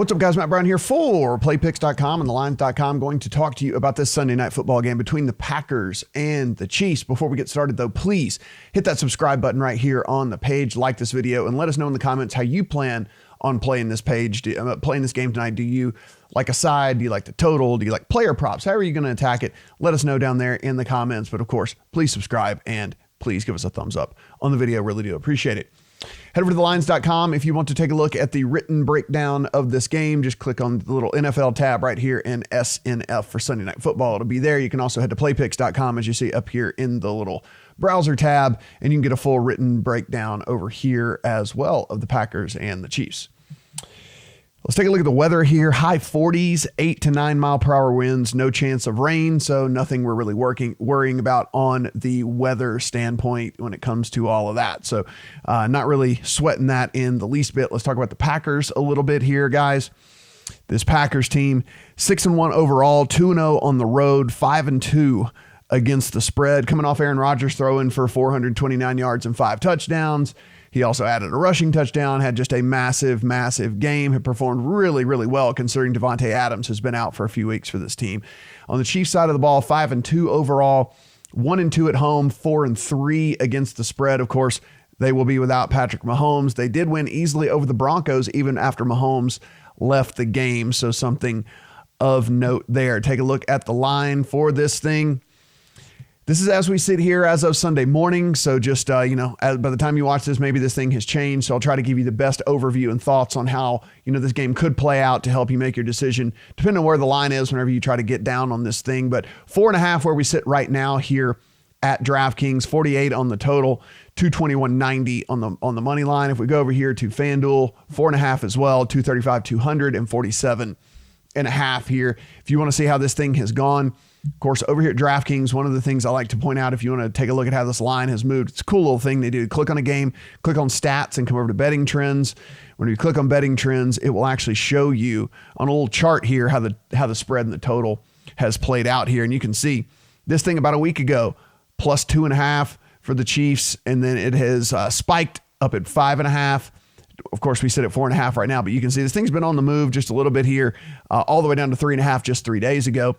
What's up, guys? Matt Brown here for playpicks.com and thelines.com. Going to talk to you about this Sunday night football game between the Packers and the Chiefs. Before we get started, though, please hit that subscribe button right here on the page, like this video, and let us know in the comments how you plan on playing this playing this game tonight. Do you like a side? Do you like the total? Do you like player props? How are you going to attack it? Let us know down there in the comments. But of course, please subscribe and please give us a thumbs up on the video. Really do appreciate it. Head over to thelines.com if you want to take a look at the written breakdown of this game. Just click on the little NFL tab right here in SNF for Sunday Night Football. It'll be there. You can also head to playpicks.com as you see up here in the little browser tab, and you can get a full written breakdown over here as well of the Packers and the Chiefs. Let's take a look at the weather here. High 40s, 8 to 9 mile per hour winds, no chance of rain, so nothing we're really worrying about on the weather standpoint when it comes to all of that. So not really sweating that in the least bit. Let's talk about the Packers a little bit here, guys. This Packers team, 6-1 overall, 2-0 on the road, 5-2 against the spread. Coming off Aaron Rodgers throwing for 429 yards and 5 touchdowns. He also added a rushing touchdown, had just a massive, massive game, had performed really, really well considering Davante Adams has been out for a few weeks for this team. On the Chiefs side of the ball, 5-2 overall, 1-2 at home, 4-3 against the spread. Of course, they will be without Patrick Mahomes. They did win easily over the Broncos even after Mahomes left the game, so something of note there. Take a look at the line for this thing. This is as we sit here as of Sunday morning. So just, by the time you watch this, maybe this thing has changed. So I'll try to give you the best overview and thoughts on how, this game could play out to help you make your decision, depending on where the line is whenever you try to get down on this thing. But 4.5 where we sit right now here at DraftKings, 48 on the total, 221.90 on the money line. If we go over here to FanDuel, 4.5 as well, 235, 200 and 47.5 here. If you want to see how this thing has gone, of course, over here at DraftKings, one of the things I like to point out, if you want to take a look at how this line has moved, it's a cool little thing they do. Click on a game, click on stats, and come over to betting trends. When you click on betting trends, it will actually show you on a little chart here how the spread and the total has played out here. And you can see this thing about a week ago, plus 2.5 for the Chiefs, and then it has spiked up at 5.5. Of course, we sit at 4.5 right now, but you can see this thing's been on the move just a little bit here, all the way down to 3.5 just 3 days ago.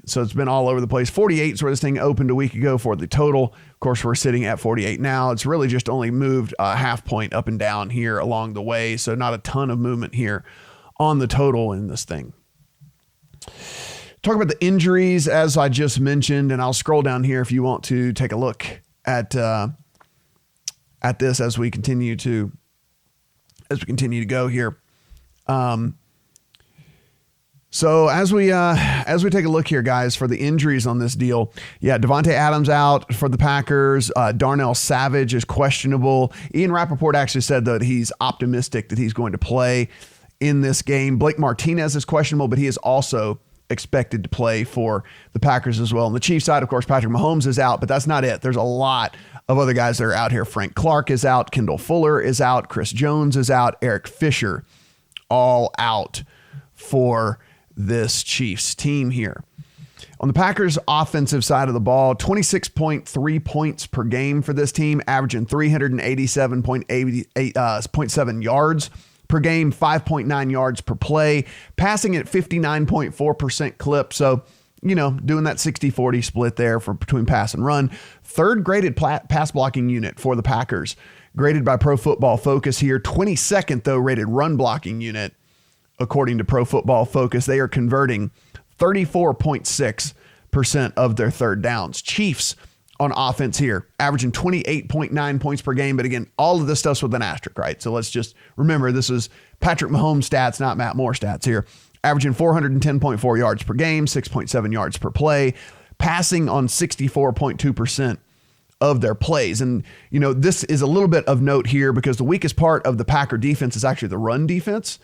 So it's been all over the place. 48 is where this thing opened a week ago for the total. Of course, we're sitting at 48 now. It's really just only moved a half point up and down here along the way. So not a ton of movement here on the total in this thing. Talk about the injuries, as I just mentioned, and I'll scroll down here if you want to take a look at this as we continue to go here. So as we take a look here, guys, for the injuries on this deal, Davante Adams out for the Packers. Darnell Savage is questionable. Ian Rappaport actually said that he's optimistic that he's going to play in this game. Blake Martinez is questionable, but he is also expected to play for the Packers as well. On the Chiefs side, of course, Patrick Mahomes is out, but that's not it. There's a lot of other guys that are out here. Frank Clark is out. Kendall Fuller is out. Chris Jones is out. Eric Fisher, all out for this Chiefs team here. On the Packers offensive side of the ball, 26.3 points per game for this team, averaging 387.7 yards per game, 5.9 yards per play, passing at 59.4% clip. So, doing that 60-40 split there between pass and run. Third graded pass blocking unit for the Packers, graded by Pro Football Focus here. 22nd, though, rated run blocking unit. According to Pro Football Focus, they are converting 34.6% of their third downs. Chiefs on offense here, averaging 28.9 points per game. But again, all of this stuff's with an asterisk, right? So let's just remember this is Patrick Mahomes stats, not Matt Moore stats here. Averaging 410.4 yards per game, 6.7 yards per play, passing on 64.2% of their plays. And, this is a little bit of note here because the weakest part of the Packer defense is actually the run defense.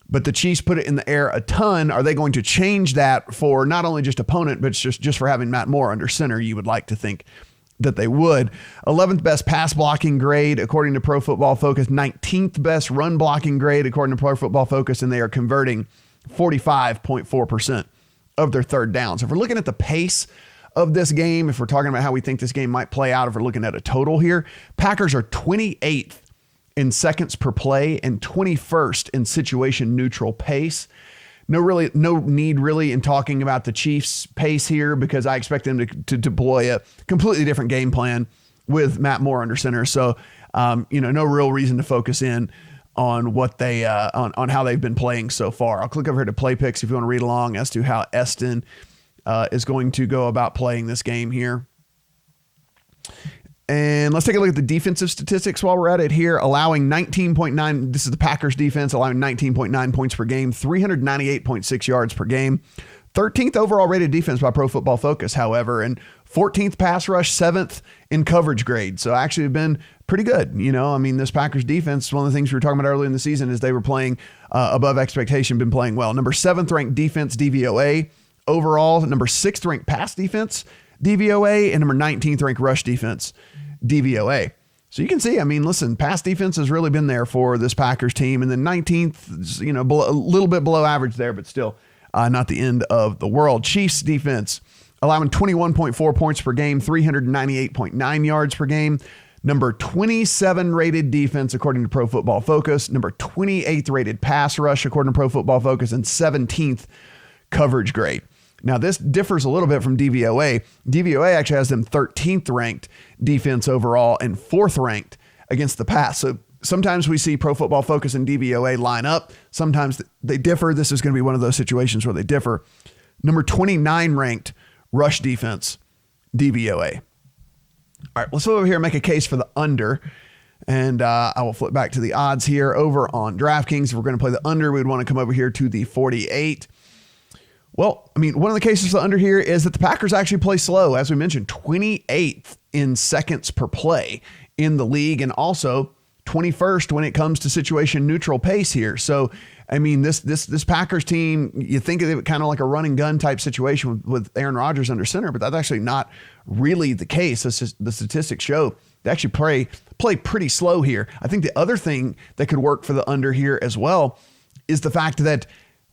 But the Chiefs put it in the air a ton. Are they going to change that for not only just opponent, but just for having Matt Moore under center? You would like to think that they would. 11th best pass blocking grade, according to Pro Football Focus. 19th best run blocking grade, according to Pro Football Focus. And they are converting 45.4% of their third downs. If we're looking at the pace of this game, if we're talking about how we think this game might play out, if we're looking at a total here, Packers are 28th in seconds per play and 21st in situation neutral pace. No need really in talking about the Chiefs' pace here, because I expect them to deploy a completely different game plan with Matt Moore under center. So, no real reason to focus in on what they on how they've been playing so far. I'll click over here to play picks if you want to read along as to how Eston is going to go about playing this game here. And let's take a look at the defensive statistics while we're at it here. Allowing 19.9, this is the Packers defense, allowing 19.9 points per game, 398.6 yards per game. 13th overall rated defense by Pro Football Focus, however, and 14th pass rush, 7th in coverage grade. So actually have been pretty good. This Packers defense, one of the things we were talking about earlier in the season is they were playing above expectation, been playing well. Number 7th ranked defense, DVOA. Overall, number 6th ranked pass defense, DVOA, and number 19th ranked rush defense, DVOA. So you can see, listen, pass defense has really been there for this Packers team. And then 19th, a little bit below average there, but still not the end of the world. Chiefs defense allowing 21.4 points per game, 398.9 yards per game. Number 27 rated defense, according to Pro Football Focus. Number 28th rated pass rush, according to Pro Football Focus, and 17th coverage grade. Now, this differs a little bit from DVOA. DVOA actually has them 13th ranked defense overall and 4th ranked against the pass. So sometimes we see Pro Football Focus and DVOA line up. Sometimes they differ. This is going to be one of those situations where they differ. Number 29 ranked rush defense, DVOA. All right, let's go over here and make a case for the under. And I will flip back to the odds here over on DraftKings. If we're going to play the under, we would want to come over here to the 48. Well, one of the cases for the under here is that the Packers actually play slow. As we mentioned, 28th in seconds per play in the league, and also 21st when it comes to situation neutral pace here. So, this Packers team, you think of it kind of like a run and gun type situation with Aaron Rodgers under center, but that's actually not really the case. That's just, the statistics show they actually play pretty slow here. I think the other thing that could work for the under here as well is the fact that,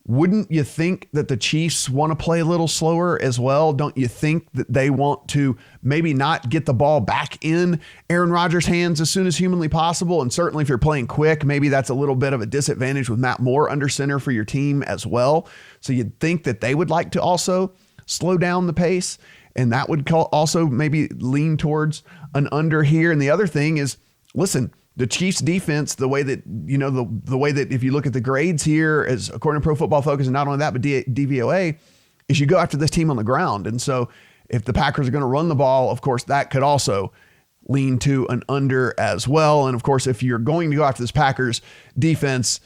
wouldn't you think that the Chiefs want to play a little slower as well? Don't you think that they want to maybe not get the ball back in Aaron Rodgers' hands as soon as humanly possible? And certainly if you're playing quick, maybe that's a little bit of a disadvantage with Matt Moore under center for your team as well. So you'd think that they would like to also slow down the pace, and that would also maybe lean towards an under here. And the other thing is, listen, the Chiefs defense, the way that if you look at the grades here, as according to Pro Football Focus, and not only that, but DVOA, is you go after this team on the ground. And so if the Packers are going to run the ball, of course, that could also lean to an under as well. And of course, if you're going to go after this Packers defense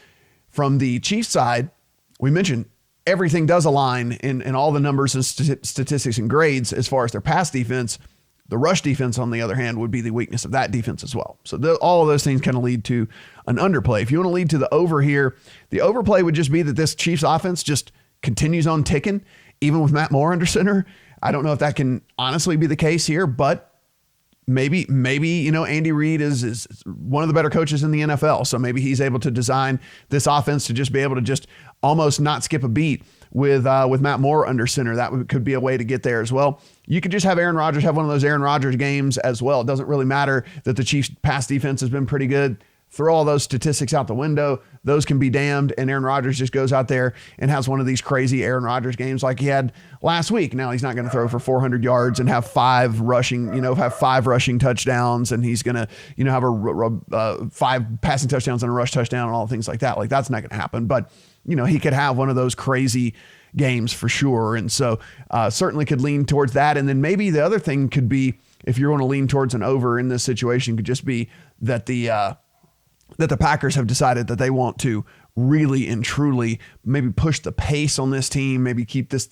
from the Chiefs side, we mentioned everything does align in all the numbers and statistics and grades as far as their pass defense. The rush defense, on the other hand, would be the weakness of that defense as well. So all of those things kind of lead to an underplay. If you want to lead to the over here, the overplay would just be that this Chiefs offense just continues on ticking, even with Matt Moore under center. I don't know if that can honestly be the case here, but maybe Andy Reid is one of the better coaches in the NFL. So maybe he's able to design this offense to just be able to just almost not skip a beat with Matt Moore under center. That could be a way to get there as well. You could just have Aaron Rodgers have one of those Aaron Rodgers games as well. It doesn't really matter that the Chiefs pass defense has been pretty good. Throw all those statistics out the window. Those can be damned. And Aaron Rodgers just goes out there and has one of these crazy Aaron Rodgers games like he had last week. Now he's not going to throw for 400 yards and have five rushing touchdowns. And he's going to, have 5 passing touchdowns and a rush touchdown and all things like that. Like, that's not going to happen. But, he could have one of those crazy games for sure. And so certainly could lean towards that. And then maybe the other thing could be, if you want to lean towards an over in this situation, could just be that the Packers have decided that they want to really and truly maybe push the pace on this team, maybe keep this,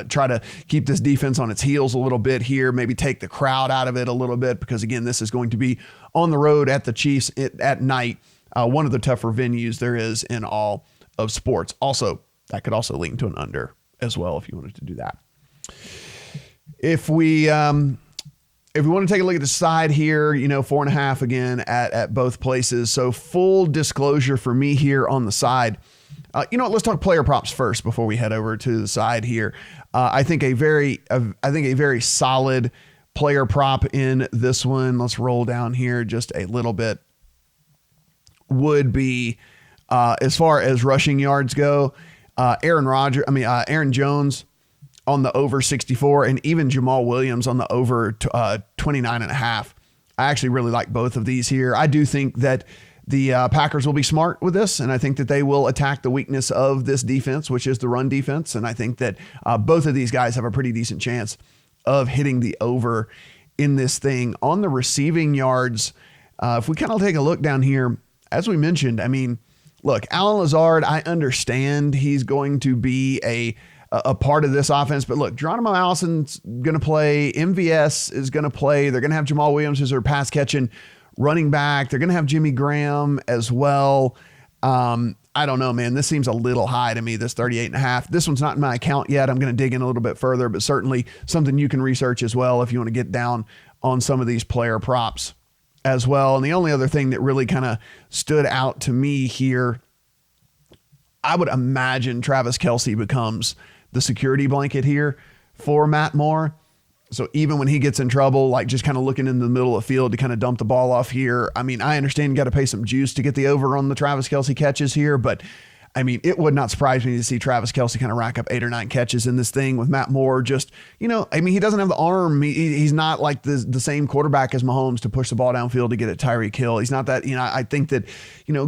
try to keep this defense on its heels a little bit here, maybe take the crowd out of it a little bit, because again, this is going to be on the road at the Chiefs at night, one of the tougher venues there is in all of sports. Also, that could also lean to an under as well if you wanted to do that. If we want to take a look at the side here, 4.5 again at both places. So full disclosure for me here on the side. Let's talk player props first before we head over to the side here. I think a very solid player prop in this one. Let's roll down here just a little bit. would be, as far as rushing yards go, Aaron Jones on the over 64, and even Jamal Williams on the over 29.5. I actually really like both of these here. I do think that the Packers will be smart with this, and I think that they will attack the weakness of this defense, which is the run defense. And I think that both of these guys have a pretty decent chance of hitting the over in this thing. On the receiving yards, if we kind of take a look down here, as we mentioned, I mean, look, Allen Lazard, I understand he's going to be a part of this offense, but look, Geronimo Allison's going to play. MVS is going to play. They're going to have Jamal Williams as their pass catching running back. They're going to have Jimmy Graham as well. I don't know, man. This seems a little high to me, this 38.5. This one's not in my account yet. I'm going to dig in a little bit further, but certainly something you can research as well if you want to get down on some of these player props as well. And the only other thing that really kind of stood out to me here, I would imagine Travis Kelce becomes the security blanket here for Matt Moore. So even when he gets in trouble, like just kind of looking in the middle of the field to kind of dump the ball off here. I mean, I understand you got to pay some juice to get the over on the Travis Kelce catches here, but I mean, it would not surprise me to see Travis Kelce kind of rack up 8 or 9 catches in this thing with Matt Moore. Just, I mean, he doesn't have the arm. He's not like the same quarterback as Mahomes to push the ball downfield to get it Tyreek Hill. He's not that, I think that,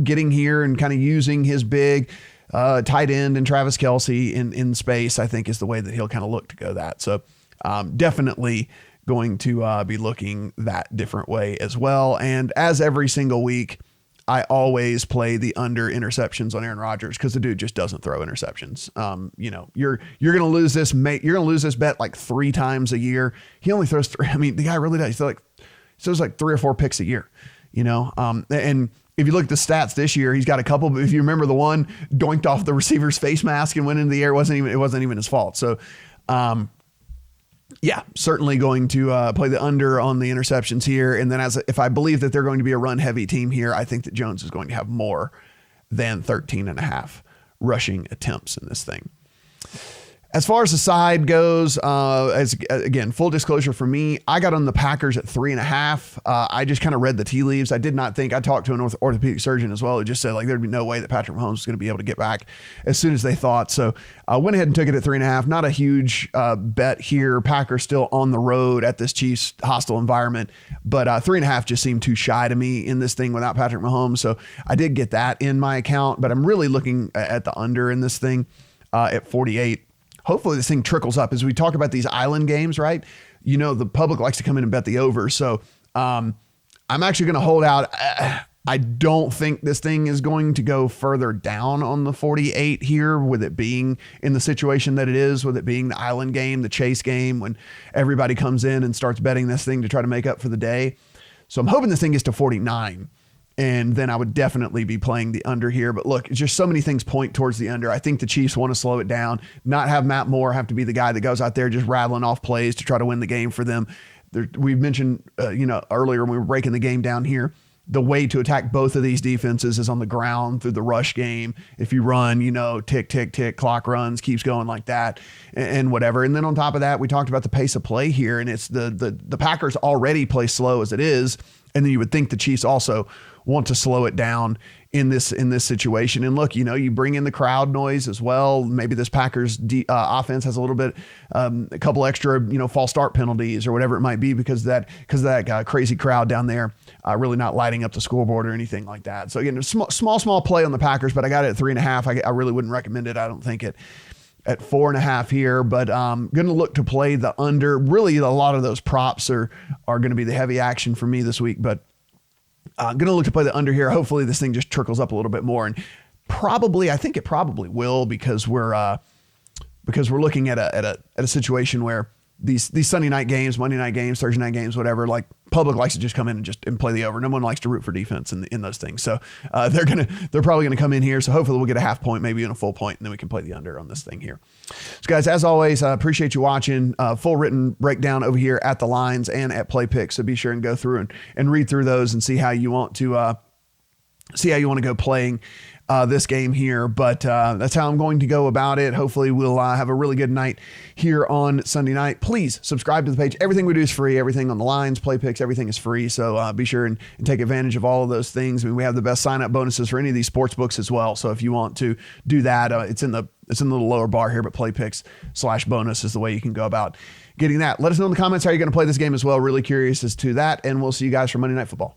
getting here and kind of using his big tight end and Travis Kelce in space, I think is the way that he'll kind of look to go that. So definitely going to be looking that different way as well. And as every single week, I always play the under interceptions on Aaron Rodgers because the dude just doesn't throw interceptions. You're going to lose this, mate. You're going to lose this bet like 3 times a year. He only throws 3. I mean, the guy really does. He throws like 3 or 4 picks a year, and if you look at the stats this year, he's got a couple, but if you remember the one doinked off the receiver's face mask and went into the air, it wasn't even his fault. So, yeah, certainly going to play the under on the interceptions here. And then if I believe that they're going to be a run heavy team here, I think that Jones is going to have more than 13.5 rushing attempts in this thing. As far as the side goes, again, full disclosure for me, I got on the Packers at 3.5. I just kind of read the tea leaves. I did not think, I talked to an orthopedic surgeon as well, who just said like there'd be no way that Patrick Mahomes was going to be able to get back as soon as they thought. So I went ahead and took it at 3.5. Not a huge bet here. Packers still on the road at this Chiefs hostile environment, but 3.5 just seemed too shy to me in this thing without Patrick Mahomes. So I did get that in my account, but I'm really looking at the under in this thing at 48. Hopefully this thing trickles up as we talk about these island games, right? The public likes to come in and bet the over. So I'm actually going to hold out. I don't think this thing is going to go further down on the 48 here, with it being in the situation that it is, with it being the island game, the chase game, when everybody comes in and starts betting this thing to try to make up for the day. So I'm hoping this thing gets to 49. And then I would definitely be playing the under here. But look, it's just so many things point towards the under. I think the Chiefs want to slow it down, not have Matt Moore have to be the guy that goes out there just rattling off plays to try to win the game for them. We've mentioned, earlier when we were breaking the game down here, the way to attack both of these defenses is on the ground through the rush game. If you run, tick, tick, tick, clock runs, keeps going like that and whatever. And then on top of that, we talked about the pace of play here, and it's the Packers already play slow as it is. And then you would think the Chiefs also want to slow it down in this situation. And look, you bring in the crowd noise as well. Maybe this Packers offense has a little bit, a couple extra, false start penalties or whatever it might be because of that crazy crowd down there, really not lighting up the scoreboard or anything like that. So again, small play on the Packers, but I got it at 3.5. I really wouldn't recommend it. I don't think it at 4.5 here, but going to look to play the under. Really, a lot of those props are going to be the heavy action for me this week, but I'm going to look to play the under here. Hopefully this thing just trickles up a little bit more, and I think it probably will because we're looking at a situation where these Sunday night games, Monday night games, Thursday night games, whatever, like public likes to just come in and play the over. No one likes to root for defense in those things. So they're probably going to come in here. So hopefully we'll get a half point, maybe even a full point, and then we can play the under on this thing here. So guys, as always, I appreciate you watching. Full written breakdown over here at the lines and at Play Picks. So be sure and go through and read through those and see how you want to see how you want to go playing this game here, but that's how I'm going to go about it. Hopefully we'll have a really good night here on Sunday night. Please subscribe to the page. Everything we do is free. Everything on the lines, play picks, everything is free. So be sure and take advantage of all of those things. I mean, we have the best sign up bonuses for any of these sports books as well. So if you want to do that, it's in the little lower bar here, but play picks/bonus is the way you can go about getting that. Let us know in the comments how you're going to play this game as well. Really curious as to that. And we'll see you guys for Monday Night Football.